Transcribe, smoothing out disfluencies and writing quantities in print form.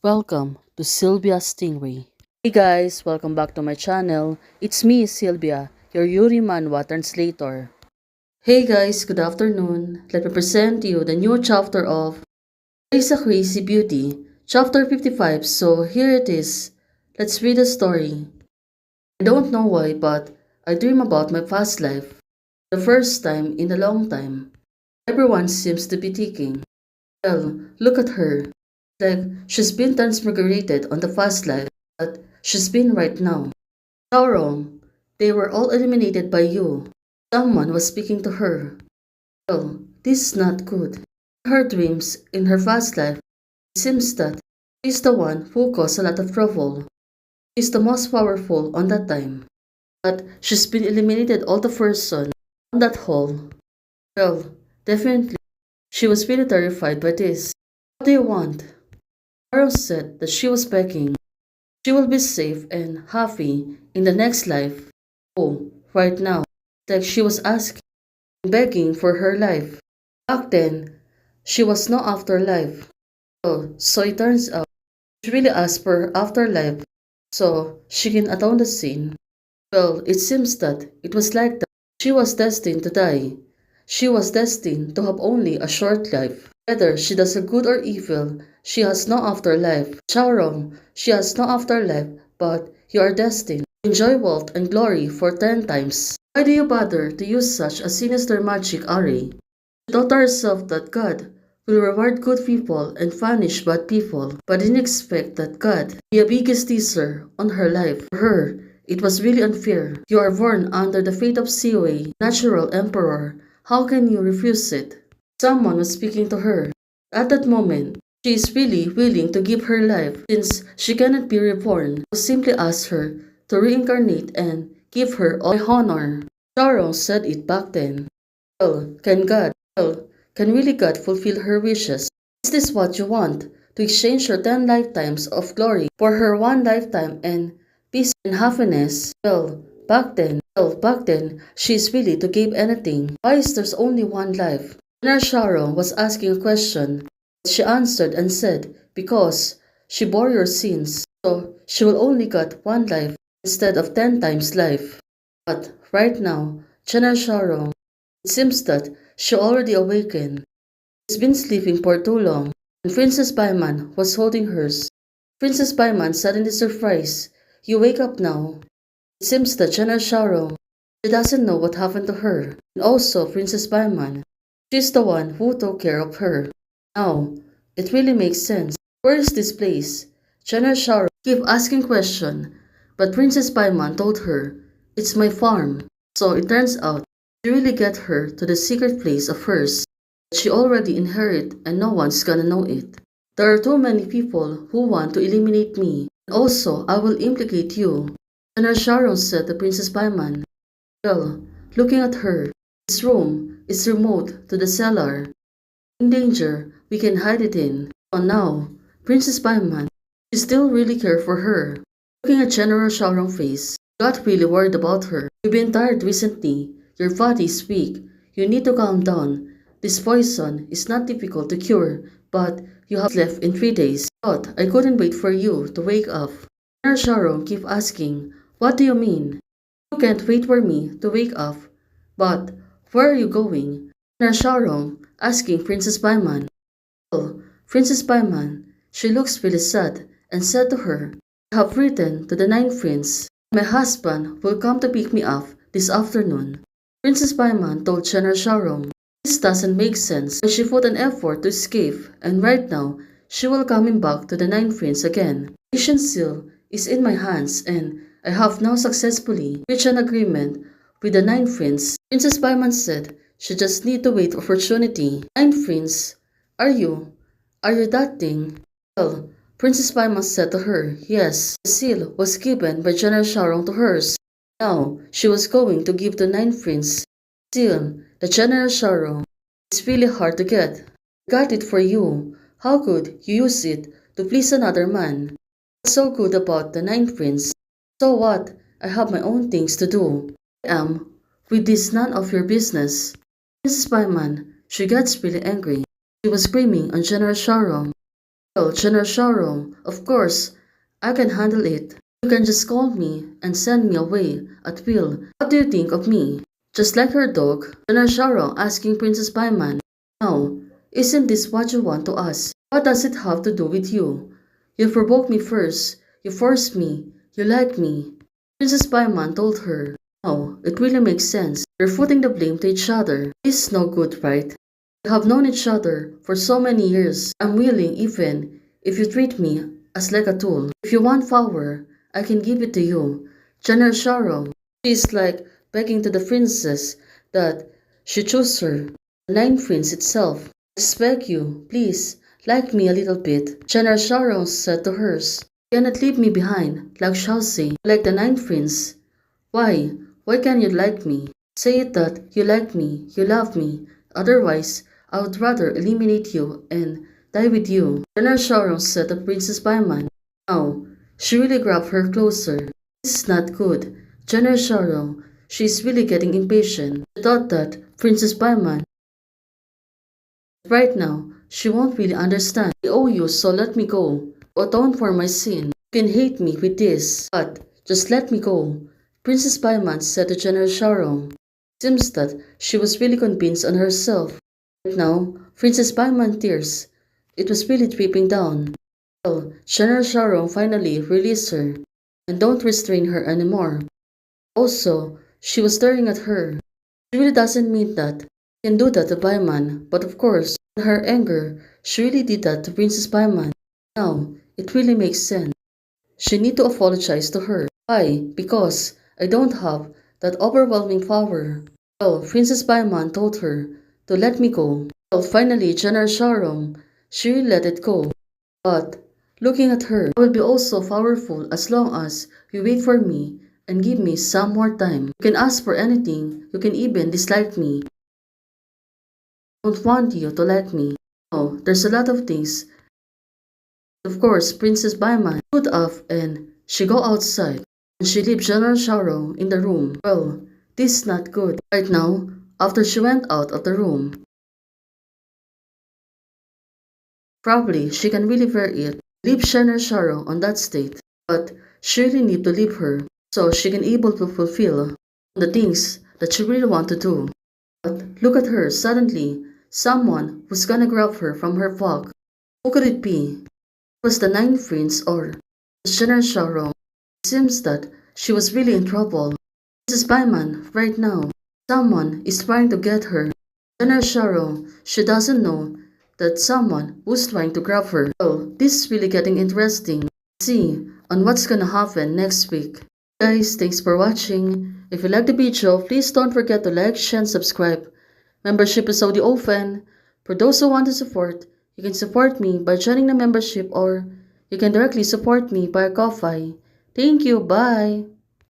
Welcome to Sylvia Stingray. Hey guys, welcome back to my channel. It's me, Sylvia, your Yuri Manhwa translator. Hey guys, good afternoon. Let me present to you the new chapter of Raise a Crazy Beauty, chapter 55. So here it is. Let's read the story. I don't know why, but I dream about my past life. The first time in a long time. Everyone seems to be thinking, well, look at her. Like she's been transmigrated on the past life that she's been right now. How wrong. They were all eliminated by you. Someone was speaking to her. Well, this is not good. In her dreams, in her past life, it seems that she's the one who caused a lot of trouble. She's the most powerful on that time. But she's been eliminated all the person on that hall. Well, definitely, she was really terrified by this. What do you want? Carol said that she was begging. She will be safe and happy in the next life. Oh, right now, like she was asking, begging for her life. Back then, she was no afterlife. Oh, so it turns out she really asked for her afterlife so she can atone the sin. Well, it seems that it was like that. She was destined to die. She was destined to have only a short life. Whether she does a good or evil, she has no afterlife. Chaorong, she has no afterlife, but you are destined to enjoy wealth and glory for 10 times. Why do you bother to use such a sinister magic, Ari? She thought to herself that God will reward good people and punish bad people, but didn't expect that God would be a biggest teaser on her life. For her, it was really unfair. You are born under the fate of Siwei, natural emperor. How can you refuse it? Someone was speaking to her. At that moment, she is really willing to give her life since she cannot be reborn. I simply asked her to reincarnate and give her all my honor. Charles said it back then. Well, can really God fulfill her wishes? Is this what you want? To exchange your 10 lifetimes of glory for her one lifetime and peace and happiness? Back then, she is willing to give anything. Why is there's only one life? General Sharon was asking a question. She answered and said, because she bore your sins, so she will only get one life instead of 10 times life. But right now, General Sharon, it seems that she already awakened. She's been sleeping for too long, and Princess Baiman was holding hers. Princess Baiman suddenly surprised. You wake up now. It seems that General Sharon, she doesn't know what happened to her. And also Princess Baiman. She's the one who took care of her. Now, it really makes sense. Where is this place? General Sharon kept asking question, but Princess Baiman told her, it's my farm. So it turns out, she really get her to the secret place of hers that she already inherit and no one's gonna know it. There are too many people who want to eliminate me. And also, I will implicate you. General Sharon said to Princess Baiman. Well, looking at her, this room is remote to the cellar. In danger, we can hide it in. Oh now, Princess Baiman, she still really care for her. Looking at General Sharon's face, got really worried about her. You've been tired recently. Your body is weak. You need to calm down. This poison is not difficult to cure, but you have left in 3 days. But I couldn't wait for you to wake up. General Sharon keep asking, what do you mean? You can't wait for me to wake up. But where are you going? General Sharon asking Princess Baiman. Well, Princess Baiman, she looks really sad and said to her, I have written to the Nine Prince. My husband will come to pick me up this afternoon. Princess Baiman told General Sharon, this doesn't make sense. But she put an effort to escape and right now she will coming back to the Nine Prince again. Mission seal is in my hands and I have now successfully reached an agreement with the Nine Prince. Princess Baiman said she just need to wait opportunity. Nine Prince, are you? Are you that thing? Well, Princess Baiman said to her, yes. The seal was given by General Sharon to hers. Now, she was going to give the Nine Prince seal. The General Sharon. It's really hard to get. I got it for you. How could you use it to please another man? What's so good about the Nine Prince? So what? I have my own things to do. I am. With this none of your business. Mrs. Baiman, she gets really angry. She was screaming on General Sharon. Well, General Sharon, of course, I can handle it. You can just call me and send me away at will. What do you think of me? Just like her dog, General Sharon asking Princess Paimon, now, isn't this what you want to ask? What does it have to do with you? You provoked me first, you forced me, you like me. Princess Paimon told her, no, it really makes sense. You're putting the blame to each other. It's no good, right? We have known each other for so many years. I'm willing even if you treat me as like a tool. If you want power, I can give it to you. General Sharon, she is like begging to the princess that she choose her. The Ninth Prince itself. I just beg you, please, like me a little bit. General Sharon said to hers, you cannot leave me behind, like Shaoxi, like the Ninth Prince. Why? Why can't you like me? Say it that you like me, you love me. Otherwise, I would rather eliminate you and die with you. General Sharon said to Princess Paimon. Now, she really grabbed her closer. This is not good. General Sharon, she is really getting impatient. She thought that Princess Paimon, right now, she won't really understand. I owe you, so let me go. Atone for my sin. You can hate me with this, but just let me go. Princess Paimon said to General Sharon. It seems that she was really convinced on herself. Right now, Princess Paimon tears. It was really dripping down. Well, General Sharon finally released her and don't restrain her anymore. Also, she was staring at her. She really doesn't mean that. She can do that to Paimon, but of course, in her anger, she really did that to Princess Paimon. Now, it really makes sense. She need to apologize to her. Why? Because I don't have that overwhelming power. Well, Princess Paimon told her to let me go. Well, finally, General Sharon, she really let it go. But, looking at her, I will be also powerful as long as you wait for me and give me some more time. You can ask for anything, you can even dislike me. I don't want you to like me. Oh, there's a lot of things. Of course, Princess Paimon stood up and she go outside. And she leave General Sharon in the room. Well, this is not good. Right now, after she went out of the room, probably she can really bear it. Leave General Sharon on that state. But she really need to leave her so she can able to fulfill the things that she really want to do. But look at her, suddenly, someone was gonna grab her from her fog. Who could it be? Was the Ninth Prince or General Sharon? It seems that she was really in trouble. Mrs. Paimon, right now, someone is trying to get her. General Sharon, she doesn't know that someone was trying to grab her. Well, this is really getting interesting. See on what's gonna happen next week. Guys, thanks for watching. If you like the video, please don't forget to like, share, and subscribe. Membership is already open. For those who want to support, you can support me by joining the membership or you can directly support me by Ko-Fi. Thank you, bye!